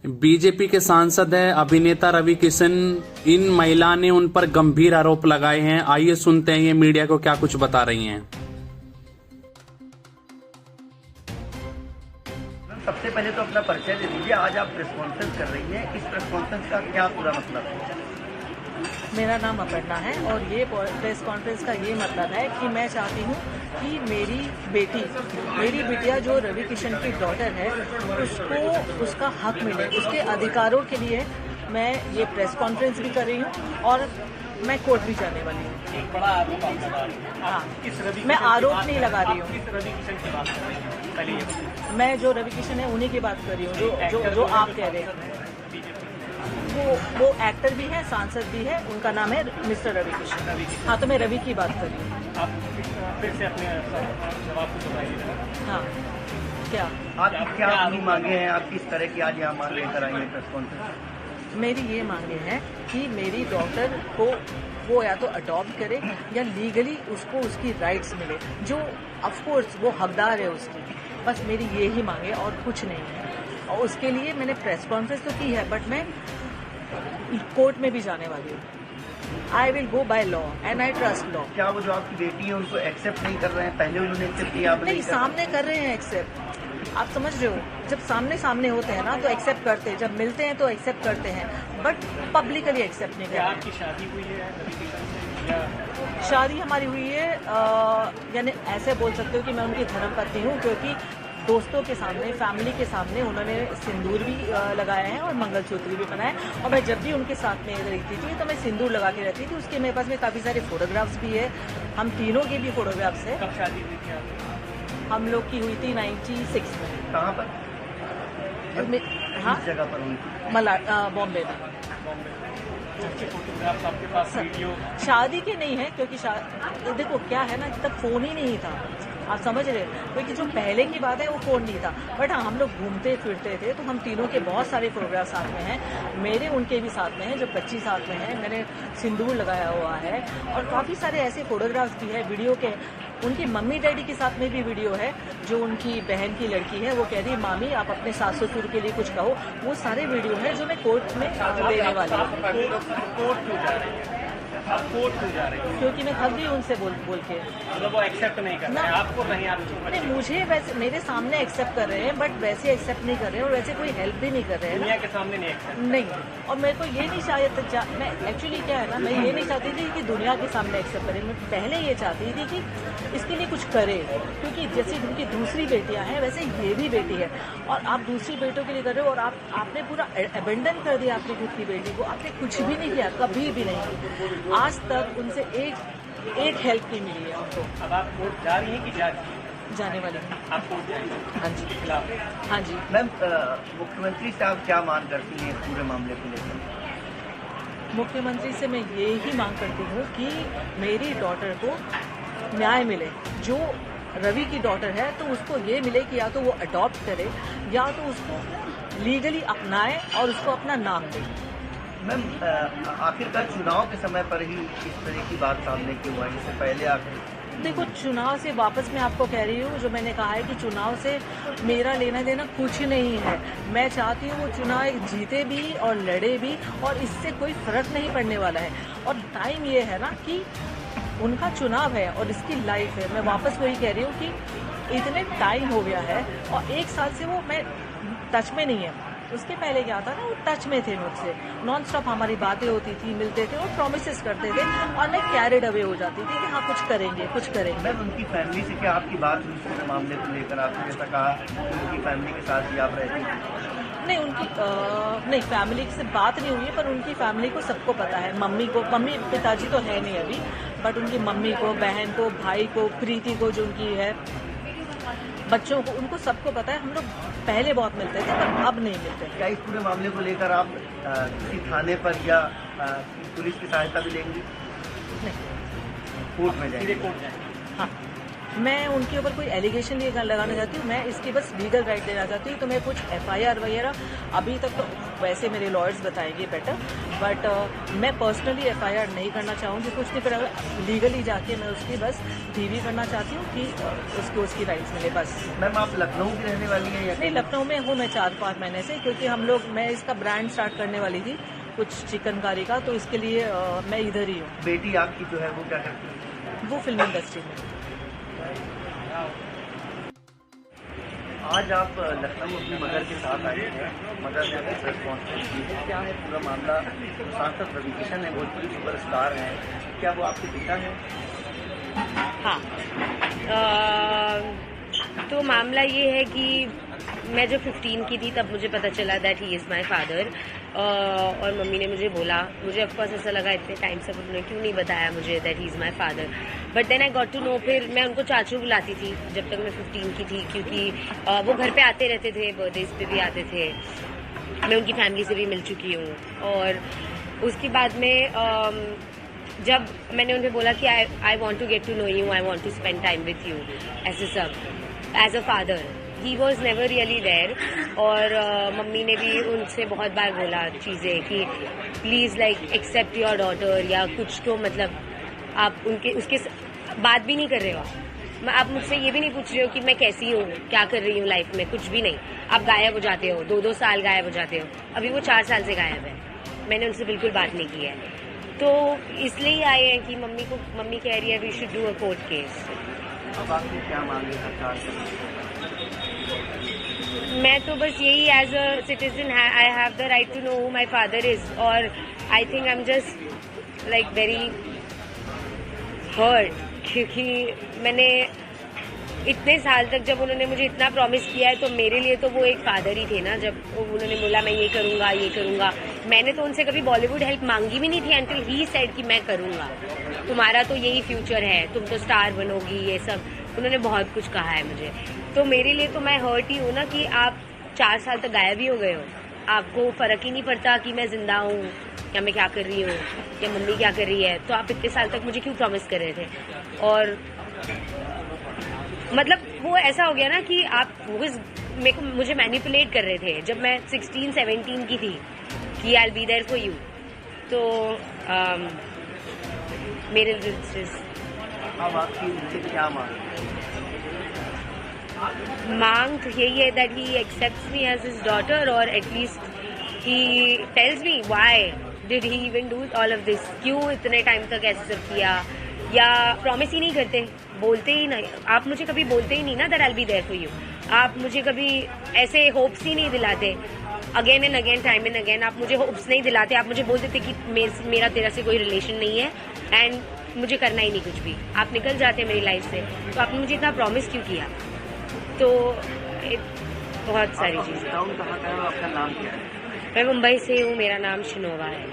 BJP के सांसद हैं अभिनेता रवि किशन। इन महिला ने उन पर गंभीर आरोप लगाए हैं। आइए सुनते हैं ये मीडिया को क्या कुछ बता रही हैं। सबसे पहले तो अपना परिचय दे दीजिए। आज आप प्रेस कॉन्फ्रेंस कर रही हैं, इस प्रेस कॉन्फ्रेंस का क्या पूरा मतलब है? मेरा नाम अपर्णा है और ये प्रेस कॉन्फ्रेंस का ये मतलब है कि मैं चाहती हूँ कि मेरी बिटिया जो रवि किशन की डॉटर है उसको उसका हक मिले, उसके अधिकारों के लिए मैं ये प्रेस कॉन्फ्रेंस भी कर रही हूँ और मैं कोर्ट भी जाने वाली हूँ। एक बड़ा आरोप आप लगा रही हैं। हाँ, मैं आरोप नहीं लगा रही हूँ। किस रवि किशन की बात कर रही हैं? पहले ये बताइए। मैं जो रवि किशन है उन्हीं की बात कर रही हूँ जो आप कह रहे हैं। वो एक्टर भी है, सांसद भी है, उनका नाम है मिस्टर रवि किशन। हाँ, तो मैं रवि की बात कर रही हूँ। आप फिर से अपने जवाब को बताइए। हाँ, क्या आप क्या अपनी मांगे हैं? आप किस तरह की आज यहाँ मांग लेकर आई हैं प्रेस कॉन्फ्रेंस? मेरी ये मांगे हैं कि मेरी डॉटर को वो या तो अडॉप्ट करे या लीगली उसको उसकी राइट्स मिले, जो ऑफकोर्स वो हकदार है उसकी। बस मेरी ये ही मांगे और कुछ नहीं है। और उसके लिए मैंने प्रेस कॉन्फ्रेंस तो की है, बट मैं कोर्ट में भी जाने वाली हूँ। I will go by law and I trust law. क्या वो जो आपकी बेटी है उनको एक्सेप्ट नहीं कर रहे हैं? पहले उन्होंने एक्सेप्ट किया, आप नहीं, सामने कर रहे हैं एक्सेप्ट। आप समझ रहे हो, जब सामने होते हैं ना तो एक्सेप्ट करते हैं, जब मिलते हैं तो एक्सेप्ट करते हैं, बट पब्लिकली एक्सेप्ट नहीं क्या करते। आपकी शादी हुई है रवि किशन से या शादी हमारी हुई है, यानी ऐसे बोल सकते हो कि मैं उनकी धर्मपत्नी हूँ, क्योंकि दोस्तों के सामने, फैमिली के सामने उन्होंने सिंदूर भी लगाया है और मंगलसूत्र भी पहना है। और मैं जब भी उनके साथ में रहती थी तो मैं सिंदूर लगा के रहती थी। उसके मेरे पास में काफ़ी सारे फोटोग्राफ्स भी है, हम तीनों के भी फोटोग्राफ्स है। कब शादी हुई थी आपकी? हम लोग की हुई थी 96 में। कहाँ पर? हाँ, किस जगह पर हुई थी? बॉम्बे में। उसके फोटोग्राफ्स आपके पास, वीडियो? शादी के नहीं है, क्योंकि देखो क्या है ना, तब फोन ही नहीं था, आप समझ रहे हो, क्योंकि जो पहले की बात है वो फोन नहीं था। बट हाँ, हम लोग घूमते फिरते थे, तो हम तीनों के बहुत सारे फोटोग्राफ साथ में हैं। मेरे उनके भी साथ में हैं, जब बच्ची साथ में है, मैंने सिंदूर लगाया हुआ है। और काफ़ी सारे ऐसे फोटोग्राफ्स भी है वीडियो के। उनकी मम्मी डैडी के साथ में भी वीडियो है, जो उनकी बहन की लड़की है, वो कह रही है मामी आप अपने सास ससुर के लिए कुछ कहो। वो सारे वीडियो है जो मैं कोर्ट में देने वाली हूँ। कोर्ट क्यों जा रही है? आप कोर्ट क्यों जा रही है? क्योंकि मैं थक गई उनसे बोल के। मतलब वो एक्सेप्ट नहीं कर रहे हैं आपको, नहीं आप नहीं, मुझे वैसे मेरे सामने एक्सेप्ट कर रहे हैं, बट वैसे एक्सेप्ट नहीं कर रहे हैं और वैसे कोई हेल्प भी नहीं कर रहे हैं दुनिया के सामने नहीं एक्सेप्ट। नहीं। और मेरे को ये नहीं चाहिए, मैं एक्चुअली क्या है ना, मैं ये नहीं चाहती थी कि दुनिया के सामने एक्सेप्ट करें। मैं पहले ये चाहती थी कि इसके लिए कुछ करे, क्योंकि जैसे उनकी दूसरी बेटियां हैं वैसे ये भी बेटी है, और आप दूसरी बेटों के लिए कर रहे हो और आपने पूरा अबेंडन कर दिया अपनी खुद की बेटी को। आपने कुछ भी नहीं किया, कभी भी नहीं। आज तक उनसे एक हेल्प नहीं मिली है उनको। अब आप कोर्ट जा रही हैं कि जा रही हैं? जाने वाली हूँ। आप कोर्ट जाएंगे? हाँ जी, के खिलाफ? हाँ जी। मैम, मुख्यमंत्री साहब क्या मांग करती हैं इस पूरे मामले को लेकर? मुख्यमंत्री से मैं ये ही मांग करती हूँ कि मेरी डॉटर को न्याय मिले। जो रवि की डॉटर है तो उसको ये मिले कि या तो वो अडॉप्ट करे या तो उसको लीगली अपनाए और उसको अपना नाम दे। मैम, आखिरकार चुनाव के समय पर ही इस तरह की बात सामने क्यों आई? इससे पहले आखिर देखो, चुनाव से वापस मैं आपको कह रही हूँ, जो मैंने कहा है कि चुनाव से मेरा लेना देना कुछ नहीं है। मैं चाहती हूँ वो चुनाव जीते भी और लड़े भी, और इससे कोई फर्क नहीं पड़ने वाला है। और टाइम ये है ना कि उनका चुनाव है और इसकी लाइफ है। मैं वापस वही कह रही हूँ कि इतने टाइम हो गया है और 1 साल से वो मैं टच में नहीं है। उसके पहले क्या था ना, वो टच में थे मुझसे, नॉन स्टॉप हमारी बातें होती थी, मिलते थे और प्रॉमिसेस करते थे, और मैं कैरिड अवे हो जाती थी कि हाँ कुछ करेंगे कुछ करेंगे। मैम, उनकी फैमिली से क्या आपकी बात हुई इस पूरे मामले को लेकर? आपने जैसा कहा उनकी फैमिली के साथ ही आप रहती हैं। नहीं, नहीं, फैमिली से बात नहीं हुई है, पर उनकी फैमिली को सबको पता है। मम्मी पिताजी तो है नहीं अभी, बट उनकी मम्मी को, बहन को, भाई को, प्रीति को जो उनकी है, बच्चों को, उनको सबको पता है। हम लोग पहले बहुत मिलते थे पर अब नहीं मिलते। क्या इस पूरे मामले को लेकर आप किसी थाने पर या पुलिस की सहायता भी लेंगी? नहीं। कोर्ट में जाएंगे? सीधे कोर्ट जाएंगे? हाँ। मैं उनके ऊपर कोई एलिगेशन नहीं लगाना चाहती हूँ, मैं इसकी बस लीगल राइट देना चाहती हूँ। तो मैं कुछ FIR वगैरह अभी तक तो वैसे मेरे लॉयर्स बताएंगे बेटर, बट मैं पर्सनली FIR नहीं करना चाहूँगी, कुछ नहीं करा, लीगली जाके मैं उसकी बस DV करना चाहती हूँ कि उसकी राइट्स मिले बस। मैम आप लखनऊ की रहने वाली हैं या नहीं, लखनऊ में हूँ मैं 4-5 महीने से, क्योंकि मैं इसका ब्रांड स्टार्ट करने वाली थी कुछ चिकनकारी का, तो इसके लिए मैं इधर ही हूँ। बेटी आपकी जो है वो क्या करती है? वो फिल्म इंडस्ट्री में। आज आप लखनऊ अपनी मदर के साथ आए हैं, मदर ने अपनी प्रेस कॉन्फ्रेंस की है, क्या है पूरा मामला? सांसद रवि किशन है, भोजपुरी सुपरस्टार हैं, क्या वो आपके पिता हैं? हाँ, तो मामला ये है कि मैं जब 15 की थी तब मुझे पता चला that he is my father, और मम्मी ने मुझे बोला, मुझे ऑफकोर्स ऐसा लगा इतने टाइम से उन्होंने क्यों नहीं बताया मुझे that he is my father, but then I got to know. फिर मैं उनको चाचू बुलाती थी जब तक मैं 15 की थी, क्योंकि वो घर पे आते रहते थे, बर्थडेज पे भी आते थे, मैं उनकी फैमिली से भी मिल चुकी हूँ। और उसके बाद में जब मैंने उन्हें बोला कि I want to get to know you, I want to spend time with you as a father, he was never really there. और मम्मी ने भी उनसे बहुत बार बोला चीज़ें कि please like accept your daughter, या कुछ तो मतलब आप उसके बात भी नहीं कर रहे हो, आप मुझसे ये भी नहीं पूछ रहे हो कि मैं कैसी हूँ, क्या कर रही हूँ लाइफ में, कुछ भी नहीं। आप गायब हो जाते हो, 2-2 साल गायब हो जाते हो, अभी वो 4 साल से गायब है, मैंने उनसे बिल्कुल बात नहीं की है। तो इसलिए आए हैं कि मम्मी कह रही है we should do a court case. अब आपने क्या मांगे सरकार से? मैं तो बस यही, as a citizen I have the right to know who my father is, और I think I am just like very hurt, क्योंकि मैंने इतने साल तक, जब उन्होंने मुझे इतना प्रॉमिस किया है, तो मेरे लिए तो वो एक फादर ही थे ना। जब उन्होंने बोला मैं ये करूँगा, मैंने तो उनसे कभी बॉलीवुड हेल्प मांगी भी नहीं थी, एंटिल ही सेड कि मैं करूँगा, तुम्हारा तो यही फ्यूचर है, तुम तो स्टार बनोगी, ये सब उन्होंने बहुत कुछ कहा है मुझे। तो मेरे लिए तो मैं हर्ट ही हूँ ना कि आप 4 साल तक गायब ही हो गए हो, आपको फर्क ही नहीं पड़ता कि मैं जिंदा हूँ या मैं क्या कर रही हूँ या मम्मी क्या कर रही है। तो आप इतने साल तक मुझे क्यों प्रॉमिस कर रहे थे? और मतलब वो ऐसा हो गया ना कि आप मुझे मैनिपुलेट कर रहे थे जब मैं 16-17 की थी कि I will be there for you. तो मेरे अब आपकी उनसे क्या मांग तो यही है that he accepts me as his daughter, और at least he tells me why did he even do all of this, क्यों इतने टाइम तक ऐसे सब किया, या प्रॉमिस ही नहीं करते, बोलते ही नहीं। आप मुझे कभी बोलते ही नहीं ना that I will be there for you, आप मुझे कभी ऐसे होप्स ही नहीं दिलाते, again and again, time and again आप मुझे होप्स नहीं दिलाते। आप मुझे बोल देते कि मेरा तेरा से कोई रिलेशन नहीं है एंड मुझे करना ही नहीं कुछ भी, आप निकल जाते मेरी लाइफ से। तो आपने मुझे इतना प्रॉमिस क्यों किया? तो बहुत सारी चीज़ें। कहाँ का है, आपका नाम क्या है? मैं मुंबई से हूँ, मेरा नाम शिनोवा है।